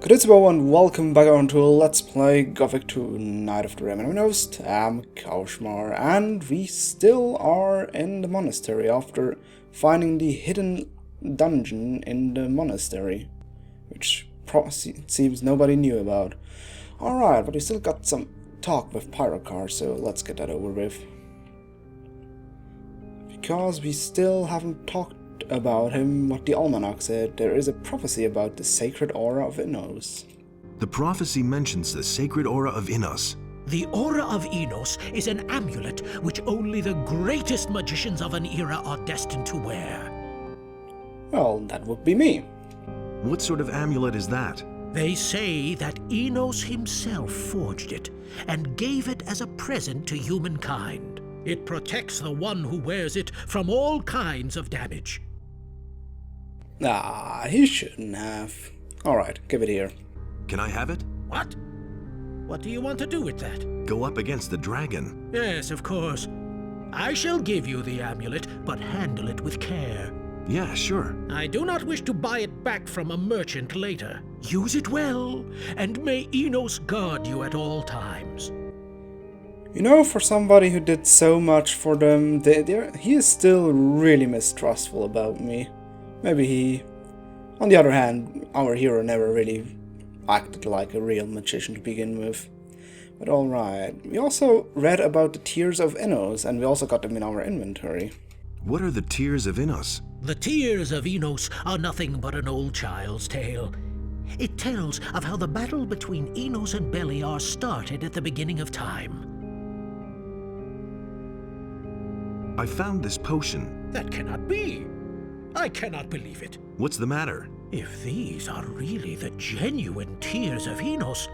Grüezi and welcome back on to Let's Play Gothic 2 Night of the Remnant Host. I'm Kaushmar, and we still are in the monastery after finding the hidden dungeon in the monastery, which seems nobody knew about. Alright, but we still got some talk with Pyrocar, so let's get that over with. Because we still haven't talked about him, what the almanac said, there is a prophecy about the sacred aura of Innos. The prophecy mentions the sacred aura of Innos. The aura of Innos is an amulet which only the greatest magicians of an era are destined to wear. Well, that would be me. What sort of amulet is that? They say that Innos himself forged it and gave it as a present to humankind. It protects the one who wears it from all kinds of damage. Ah, he shouldn't have. Alright, give it here. Can I have it? What? What do you want to do with that? Go up against the dragon. Yes, of course. I shall give you the amulet, but handle it with care. Yeah, sure. I do not wish to buy it back from a merchant later. Use it well, and may Innos guard you at all times. You know, for somebody who did so much for them, he is still really mistrustful about me. Maybe he... On the other hand, our hero never really acted like a real magician to begin with. But alright, we also read about the Tears of Innos, and we also got them in our inventory. What are the Tears of Innos? The Tears of Innos are nothing but an old child's tale. It tells of how the battle between Innos and Beliar started at the beginning of time. I found this potion. That cannot be. I cannot believe it. What's the matter? If these are really the genuine Tears of Innos,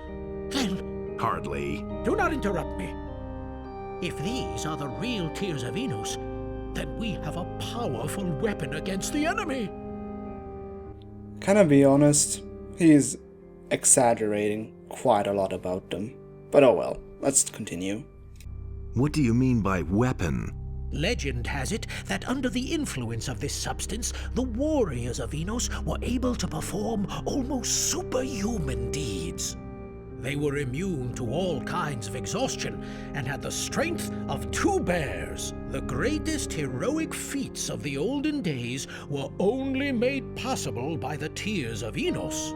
then... Hardly. Do not interrupt me. If these are the real Tears of Innos, then we have a powerful weapon against the enemy. Can I be honest? He's exaggerating quite a lot about them. But oh well, let's continue. What do you mean by weapon? Legend has it that under the influence of this substance, the warriors of Innos were able to perform almost superhuman deeds. They were immune to all kinds of exhaustion and had the strength of two bears. The greatest heroic feats of the olden days were only made possible by the Tears of Innos.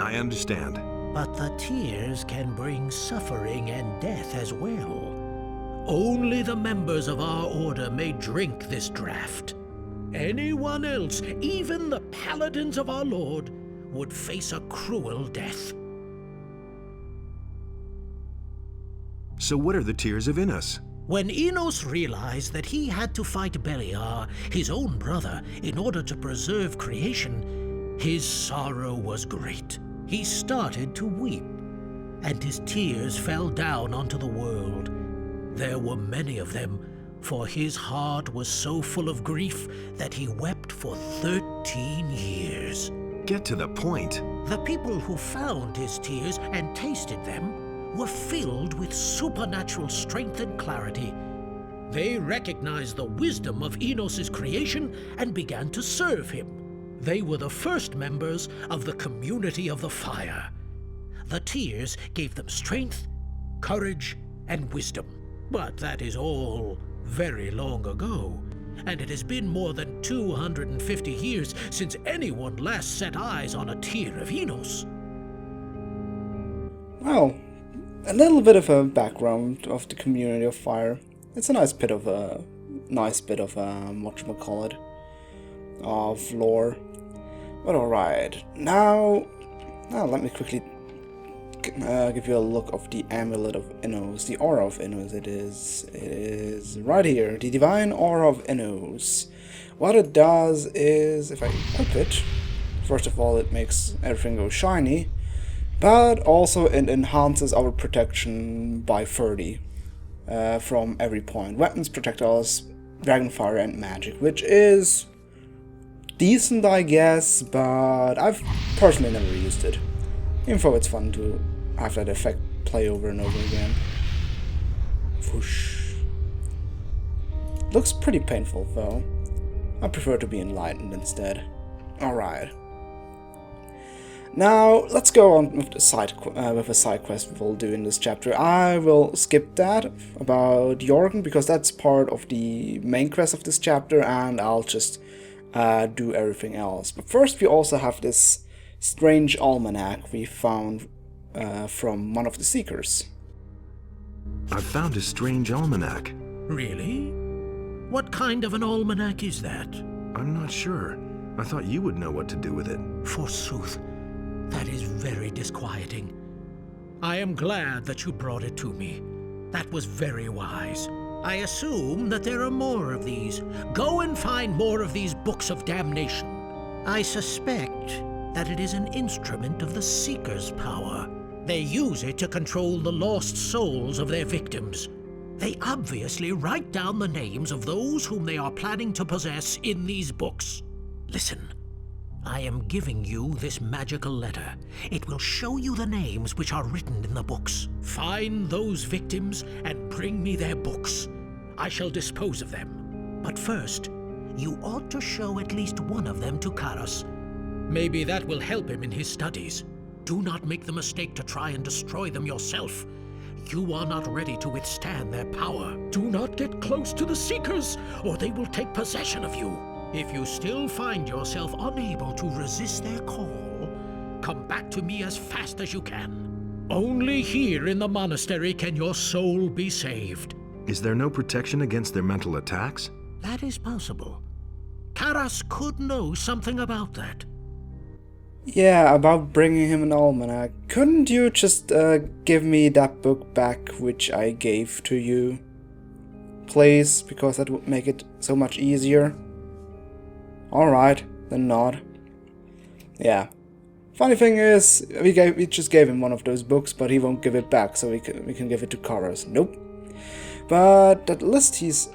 I understand. But the tears can bring suffering and death as well. Only the members of our order may drink this draught. Anyone else, even the paladins of our lord, would face a cruel death. So what are the Tears of Innos? When Innos realized that he had to fight Beliar, his own brother, in order to preserve creation, his sorrow was great. He started to weep, and his tears fell down onto the world. There were many of them, for his heart was so full of grief that he wept for 13 years. Get to the point. The people who found his tears and tasted them were filled with supernatural strength and clarity. They recognized the wisdom of Innos' creation and began to serve him. They were the first members of the community of the fire. The tears gave them strength, courage, and wisdom. But that is all very long ago, and it has been more than 250 years since anyone last set eyes on a Tear of Innos. Well, a little bit of a background of the community of fire. It's a nice bit of whatchamacallit, of lore. But alright, now let me quickly give you a look of the amulet of Innos, the aura of Innos. It is right here, the divine aura of Innos. What it does is, if I equip it, first of all it makes everything go shiny, but also it enhances our protection by 30 from every point. Weapons, projectiles, dragonfire and magic, which is decent I guess, but I've personally never used it. Even though it's fun to have that effect play over and over again. Whoosh. Looks pretty painful though. I prefer to be enlightened instead. Alright. Now, let's go on with a side quest we will do in this chapter. I will skip that about Jorgen, because that's part of the main quest of this chapter, and I'll just do everything else. But first, we also have this strange almanac we found from one of the Seekers. I found a strange almanac. Really? What kind of an almanac is that? I'm not sure. I thought you would know what to do with it. Forsooth, that is very disquieting. I am glad that you brought it to me. That was very wise. I assume that there are more of these. Go and find more of these books of damnation. I suspect that it is an instrument of the Seeker's power. They use it to control the lost souls of their victims. They obviously write down the names of those whom they are planning to possess in these books. Listen, I am giving you this magical letter. It will show you the names which are written in the books. Find those victims and bring me their books. I shall dispose of them. But first, you ought to show at least one of them to Karas. Maybe that will help him in his studies. Do not make the mistake to try and destroy them yourself. You are not ready to withstand their power. Do not get close to the Seekers, or they will take possession of you. If you still find yourself unable to resist their call, come back to me as fast as you can. Only here in the monastery can your soul be saved. Is there no protection against their mental attacks? That is possible. Karas could know something about that. Yeah, about bringing him an almanac. Couldn't you just give me that book back which I gave to you? Please, because that would make it so much easier. Alright, then not. Yeah. Funny thing is, we just gave him one of those books, but he won't give it back, so we can give it to Karas. Nope. But that list he's...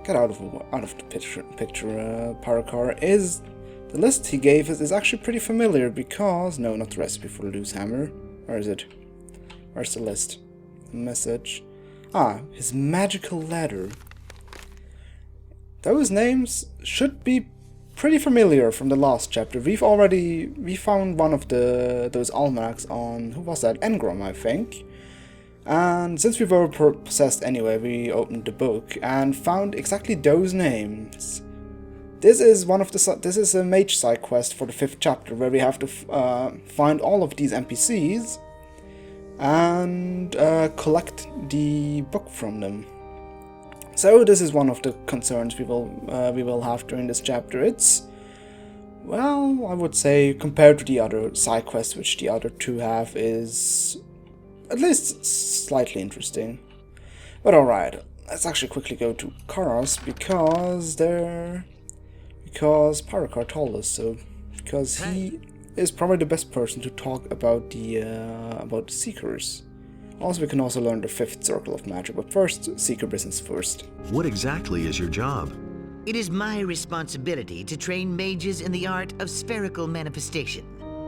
Get out of the picture, Pyrocar, is... The list he gave us is actually pretty familiar because... No, not the recipe for Loose Hammer. Where is it? Where's the list? The message. Ah, his magical ladder. Those names should be pretty familiar from the last chapter. We found one of those almanacs on... Who was that? Engrom, I think. And since we were possessed anyway, we opened the book and found exactly those names. This is a mage side quest for the 5th chapter, where we have to find all of these NPCs and collect the book from them. So this is one of the concerns we will have during this chapter. It's, well, I would say compared to the other side quests which the other two have, is at least slightly interesting. But alright, let's actually quickly go to Karas because Pyrocar told us so. Because he is probably the best person to talk about the Seekers. Also, we can also learn the 5th circle of magic, but first, Seeker business first. What exactly is your job? It is my responsibility to train mages in the art of spherical manifestation.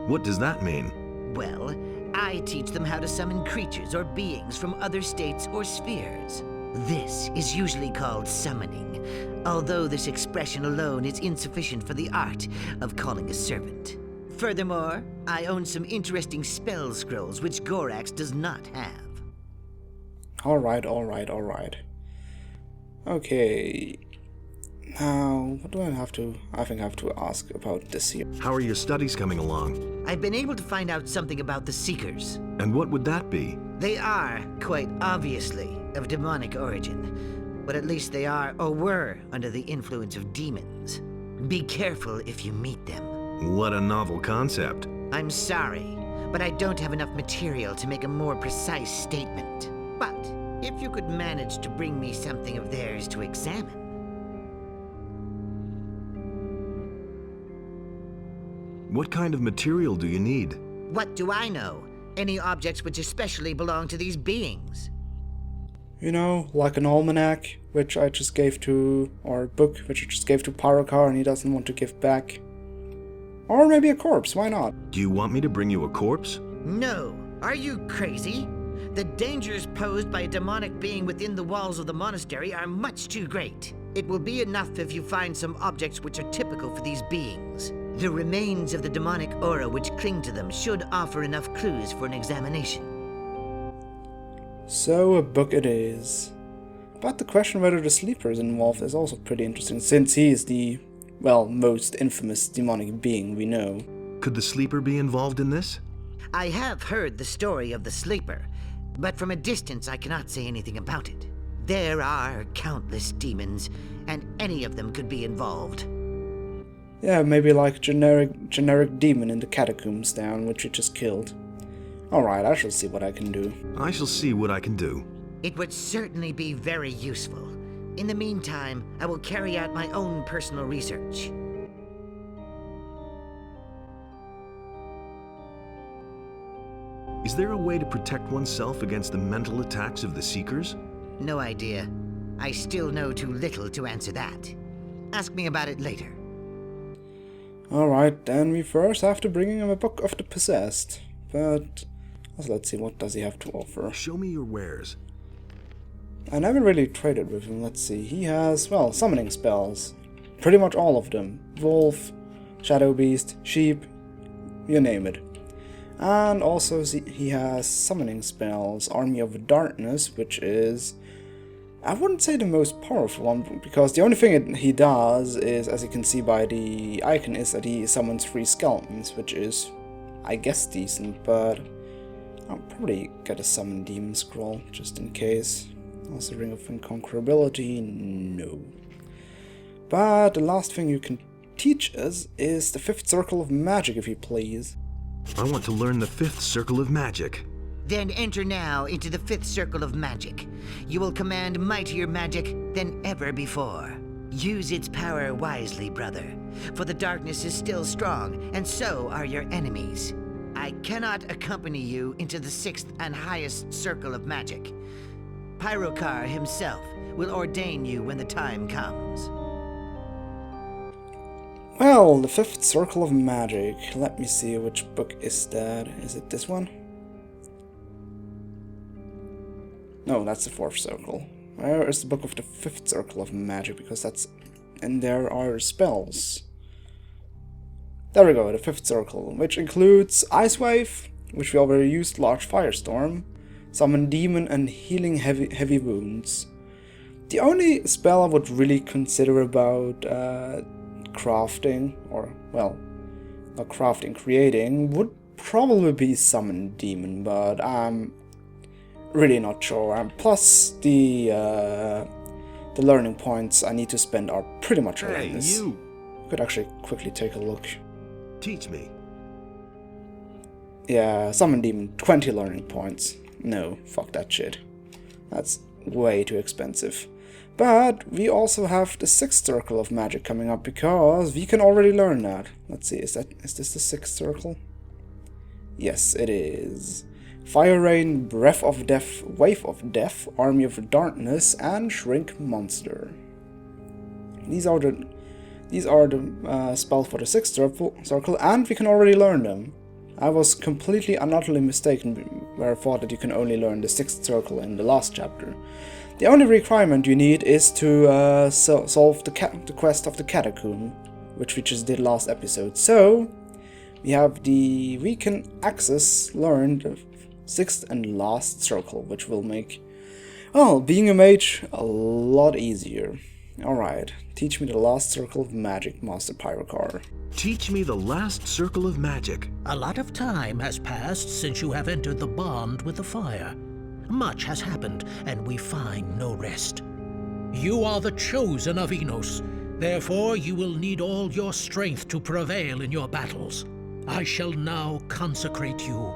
What does that mean? Well, I teach them how to summon creatures or beings from other states or spheres. This is usually called summoning, although this expression alone is insufficient for the art of calling a servant. Furthermore, I own some interesting spell scrolls which Gorax does not have. Alright. Okay. Now, what do I have to... I think I have to ask about this here. How are your studies coming along? I've been able to find out something about the Seekers. And what would that be? They are, quite obviously, of demonic origin. But at least they are, or were, under the influence of demons. Be careful if you meet them. What a novel concept. I'm sorry, but I don't have enough material to make a more precise statement. But if you could manage to bring me something of theirs to examine... What kind of material do you need? What do I know? Any objects which especially belong to these beings. You know, like an almanac, which I just gave to... or a book, which I just gave to Pyrocar and he doesn't want to give back. Or maybe a corpse, why not? Do you want me to bring you a corpse? No. Are you crazy? The dangers posed by a demonic being within the walls of the monastery are much too great. It will be enough if you find some objects which are typical for these beings. The remains of the demonic aura which cling to them should offer enough clues for an examination. So a book it is. But the question whether the sleeper is involved is also pretty interesting, since he is the, well, most infamous demonic being we know. Could the sleeper be involved in this? I have heard the story of the sleeper, but from a distance I cannot say anything about it. There are countless demons, and any of them could be involved. Yeah, maybe like generic demon in the catacombs down, which we just killed. Alright, I shall see what I can do. I shall see what I can do. It would certainly be very useful. In the meantime, I will carry out my own personal research. Is there a way to protect oneself against the mental attacks of the Seekers? No idea. I still know too little to answer that. Ask me about it later. Alright, then we first have to bring him a book of the possessed. But let's see, what does he have to offer? Show me your wares. I never really traded with him. Let's see, he has, well, summoning spells. Pretty much all of them. Wolf, Shadow Beast, Sheep, you name it. And also he has summoning spells, Army of Darkness, which is, I wouldn't say the most powerful one, because the only thing he does is, as you can see by the icon, is that he summons 3 skeletons, which is, I guess, decent, but I'll probably get a Summon Demon Scroll, just in case. Also, Ring of Inconquerability, no. But the last thing you can teach us is the 5th Circle of Magic, if you please. I want to learn the 5th Circle of Magic. Then enter now into the 5th Circle of Magic. You will command mightier magic than ever before. Use its power wisely, brother, for the darkness is still strong, and so are your enemies. I cannot accompany you into the 6th and highest Circle of Magic. Pyrocar himself will ordain you when the time comes. Well, the 5th Circle of Magic. Let me see, which book is that? Is it this one? No, that's the 4th Circle. Where is the book of the 5th Circle of Magic? Because that's... and there are spells. There we go, the 5th Circle, which includes Ice Wave, which we already used, Large Firestorm, Summon Demon, and Healing Heavy Wounds. The only spell I would really consider about crafting, or, well, not crafting, creating, would probably be Summon Demon, but I'm really not sure. And plus, the learning points I need to spend are pretty much horrendous. Hey, you! Could actually quickly take a look. Teach me. Yeah, Summon Demon, 20 learning points. No, fuck that shit. That's way too expensive. But we also have the 6th Circle of Magic coming up, because we can already learn that. Let's see, is this the 6th Circle? Yes, it is. Fire Rain, Breath of Death, Wave of Death, Army of Darkness, and Shrink Monster. These are the spells for the 6th Circle, and we can already learn them. I was completely and utterly mistaken where I thought that you can only learn the 6th Circle in the last chapter. The only requirement you need is to solve the quest of the Catacomb, which we just did last episode. So, we can learn the 6th and last circle, which will make, well, being a mage a lot easier. Alright, teach me the last circle of magic, Master Pyrocar. Teach me the last circle of magic. A lot of time has passed since you have entered the bond with the fire. Much has happened, and we find no rest. You are the chosen of Enos. Therefore, you will need all your strength to prevail in your battles. I shall now consecrate you,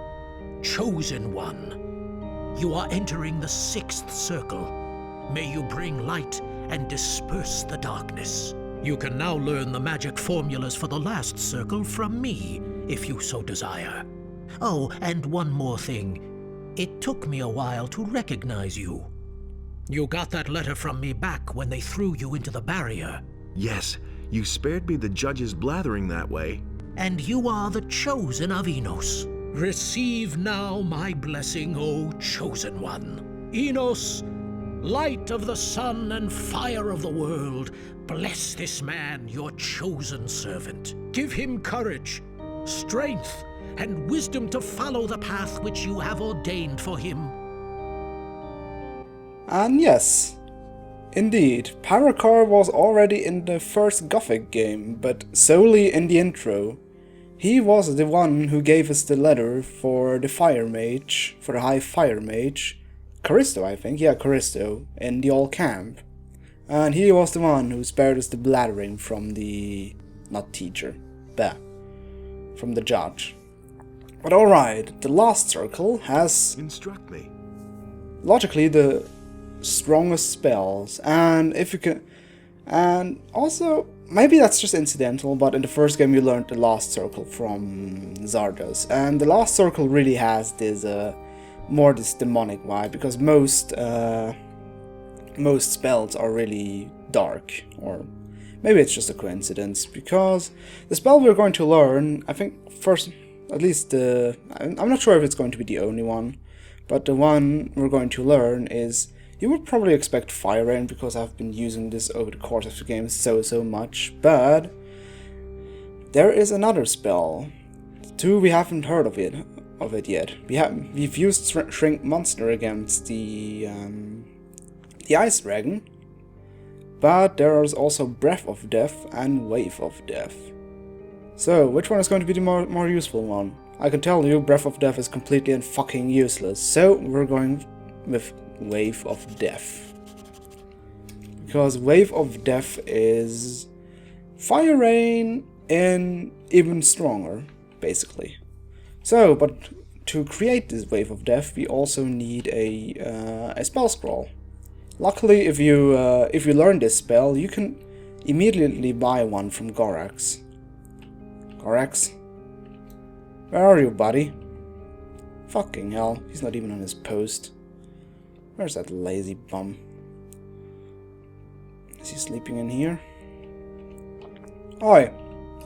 Chosen One. You are entering the 6th circle. May you bring light and disperse the darkness. You can now learn the magic formulas for the last circle from me, if you so desire. Oh, and one more thing. It took me a while to recognize you. You got that letter from me back when they threw you into the barrier. Yes, you spared me the judge's blathering that way. And you are the chosen of Enos. Receive now my blessing, O Chosen One. Enos, Light of the sun and fire of the world, bless this man, your chosen servant. Give him courage, strength, and wisdom to follow the path which you have ordained for him. And yes, indeed, Pyrocar was already in the first Gothic game, but solely in the intro. He was the one who gave us the letter for the Fire Mage, for the High Fire Mage, Callisto, I think, yeah, Callisto, in the old camp. And he was the one who spared us the blathering from the... not teacher, from the judge. But alright, the last circle has... Instruct me. logically the strongest spells, and if you can... and also, maybe that's just incidental, but in the first game you learned the last circle from Zardos, and the last circle really has this more this demonic vibe, because most spells are really dark, or maybe it's just a coincidence, because the spell we're going to learn, I think first, at least I'm not sure if it's going to be the only one, but the one we're going to learn is, you would probably expect Fire Rain, because I've been using this over the course of the game so much, but there is another spell. Two, we haven't heard of it yet. We've used Shrink Monster against the Ice Dragon, but there is also Breath of Death and Wave of Death. So, which one is going to be the more useful one? I can tell you, Breath of Death is completely and fucking useless, so we're going with Wave of Death. Because Wave of Death is Fire Rain and even stronger, basically. So, but to create this Wave of Death, we also need a spell scroll. Luckily, if you learn this spell, you can immediately buy one from Gorax. Gorax? Where are you, buddy? Fucking hell, he's not even on his post. Where's that lazy bum? Is he sleeping in here? Oi!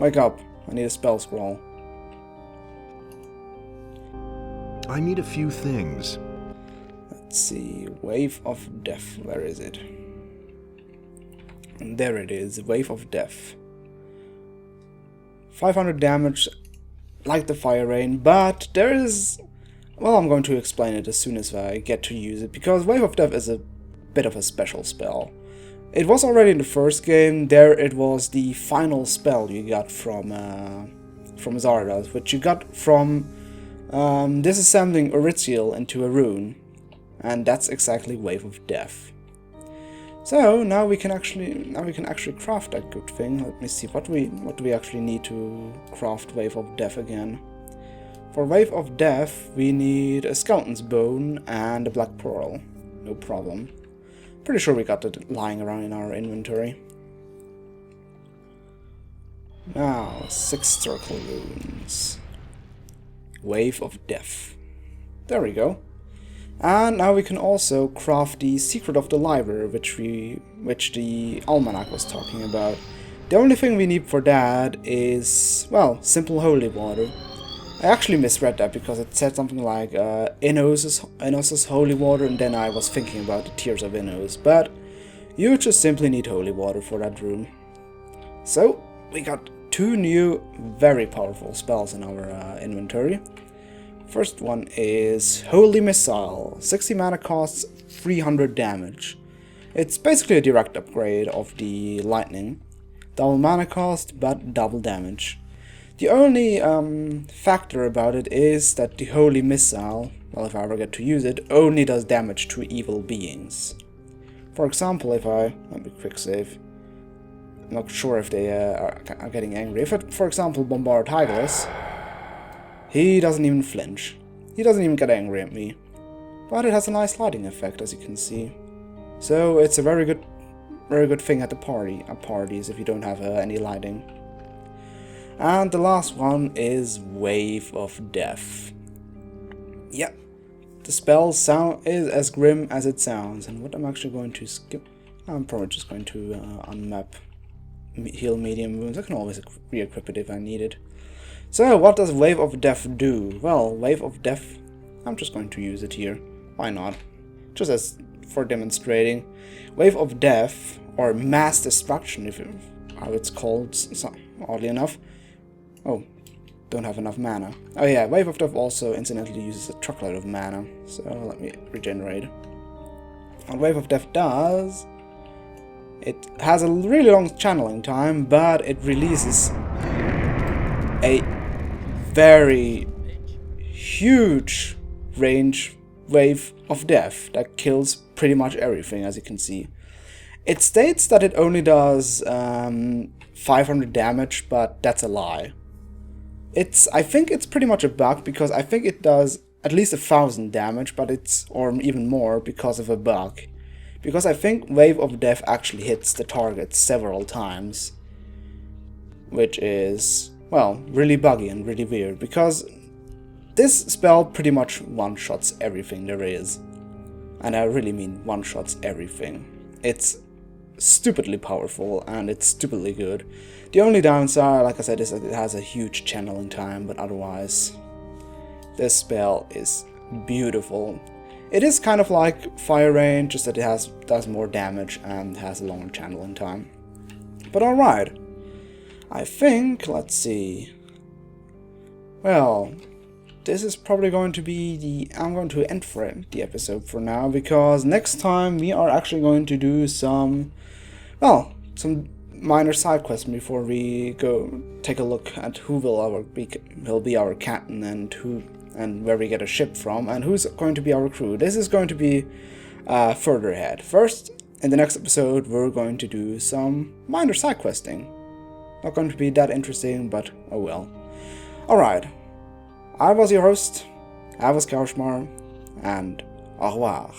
Wake up. I need a spell scroll. I need a few things. Let's see. Wave of Death. Where is it? And there it is. Wave of Death. 500 damage, like the Fire Rain, but there is... well, I'm going to explain it as soon as I get to use it, because Wave of Death is a bit of a special spell. It was already in the first game. There it was the final spell you got from Zardos, which you got from disassembling Eritziel into a rune, and that's exactly Wave of Death. So now we can actually craft that good thing. Let me see what do we actually need to craft Wave of Death again. For Wave of Death, we need a Skeleton's Bone and a Black Pearl. No problem. Pretty sure we got it lying around in our inventory. Now, 6 circle runes. Wave of Death. There we go. And now we can also craft the Secret of the Library, which the Almanac was talking about. The only thing we need for that is, well, simple holy water. I actually misread that because it said something like Innos's holy water, and then I was thinking about the Tears of Innos, but you just simply need holy water for that room. So, we got 2 new, very powerful spells in our inventory. First one is Holy Missile, 60 mana costs, 300 damage. It's basically a direct upgrade of the Lightning. Double mana cost, but double damage. The only factor about it is that the Holy Missile, well, if I ever get to use it, only does damage to evil beings. For example, if I... let me quick save. I'm not sure if they are getting angry. If I, for example, bombard Tigris, he doesn't even flinch. He doesn't even get angry at me. But it has a nice lighting effect, as you can see. So it's a very good thing at parties if you don't have any lighting. And the last one is Wave of Death. Yep, the spell is as grim as it sounds. And what I'm actually going to skip, I'm probably just going to unmap heal medium wounds. I can always re-equip it if I need it. So what does Wave of Death do? Well, Wave of Death, I'm just going to use it here. Why not? Just as for demonstrating. Wave of Death, or Mass Destruction, how it's called, oddly enough. Oh, don't have enough mana. Oh yeah, Wave of Death also incidentally uses a truckload of mana, so let me regenerate. What Wave of Death does, it has a really long channeling time, but it releases a very huge range Wave of Death that kills pretty much everything, as you can see. It states that it only does 500 damage, but that's a lie. I think it's pretty much a bug, because I think it does at least 1,000 damage, but or even more, because of a bug. Because I think Wave of Death actually hits the target several times, which is, well, really buggy and really weird, because this spell pretty much one-shots everything there is. And I really mean one-shots everything. It's stupidly powerful and it's stupidly good. The only downside, like I said, is that it has a huge channeling time, but otherwise, this spell is beautiful. It is kind of like Fire Rain, just that it does more damage and has a longer channeling time. But alright. I think, let's see. Well, this is probably going to be I'm going to end the episode for now, because next time we are actually going to do some minor side quests before we go take a look at who will be our captain, and where we get a ship from, and who's going to be our crew. This is going to be further ahead. First, in the next episode, we're going to do some minor side questing. Not going to be that interesting, but oh well. Alright. I was your host, I was Kaushmar, and au revoir.